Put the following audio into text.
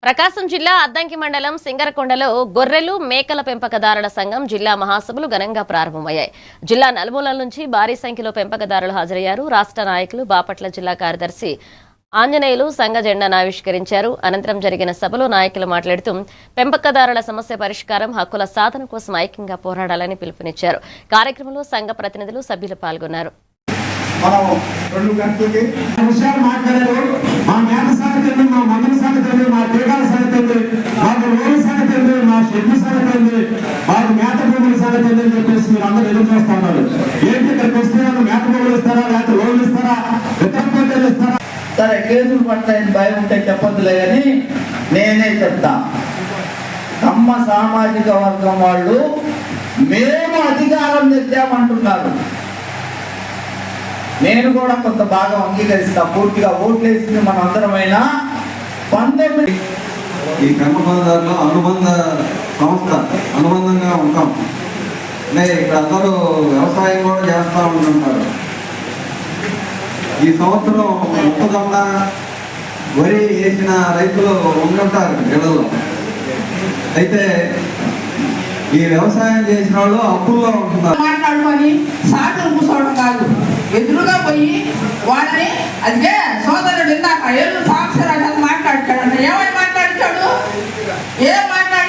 ప్రకాశం జిల్లా అద్దంకి మండలం సింగరకొండలో గొర్రెలు మేకల పెంపకదారుల సంఘం జిల్లా మహాసభలు ఘనంగా ప్రారంభమయ్యాయి. జిల్లా నలుమూలల నుంచి భారీ సంఖ్యలో పెంపకదారులు హాజరయ్యారు. రాష్ట్ర నాయకులు బాపట్ల జిల్లా కార్యదర్శి ఆంజనేయులు సంఘ జెండాను ఆవిష్కరించారు. అనంతరం జరిగిన సభలో నాయకులు మాట్లాడుతూ పెంపకదారుల సమస్య పరిష్కారం, హక్కుల సాధన కోసం ఐక్యంగా పోరాడాలని పిలుపునిచ్చారు. కార్యక్రమంలో సంఘ ప్రతినిధులు, సభ్యులు పాల్గొన్నారు. మనం 2 గంటలకి విషయాలు మాట్లాడారు. మా మేత సంగతి ఏంటి, మా మందుల సంగతి ఏంటి, మా టీకాల సంగతి ఏంటి, మాకు రోడ్ల సంగతి ఏంటి, మా షెడ్ల సంగతి ఏంటి, మాకు మేత భూముల సంగతి ఏంటి అని చెప్పేసి మీరు అందరూ ఎదురు చూస్తా ఉన్నారు. ఏంటి ఇక్కడికి వస్తే మేత భూములు ఇస్తారా, లేకపోతే రోడ్లు ఇస్తారా, ఇతర పోటీలు ఇస్తారా? సరే, కేసులు పడతాయని భయం ఉంటే చెప్పొద్దులే కానీ నేనే చెప్తా. కమ్మ సామాజిక వర్గం వాళ్ళు మేము అధికారం తెచ్చామంటున్నారు. నేను కూడా కొంత భాగం అంగీకరిస్తా. పూర్తిగా ఓట్లు వేసింది మన అందరమైనా 19 ఈ పెంపకదారులు అనుబంధ సంస్థ అనుబంధంగా ఉంటాం. అంటే ఇక్కడ అందరూ వ్యవసాయం కూడా చేస్తూ ఉంటుంటారు. ఈ సంవత్సరం మొక్కజొన్న వరి వేసిన రైతులు ఉంటుంటారు ఇళ్లలో. అయితే ఈ వ్యవసాయం చేసిన వాళ్ళు అప్పుల్లో ఉంటున్నారు. మాట్లాడుకొని సాటులు కూర్చోవడం కాదు, ఎదురుగా పోయి వాళ్ళని అదే సోదరుడు ఇందాక ఏళ్ళు సాక్షరాలు మాట్లాడతాడంట. ఏమని మాట్లాడతాడు? ఏం మాట్లాడు?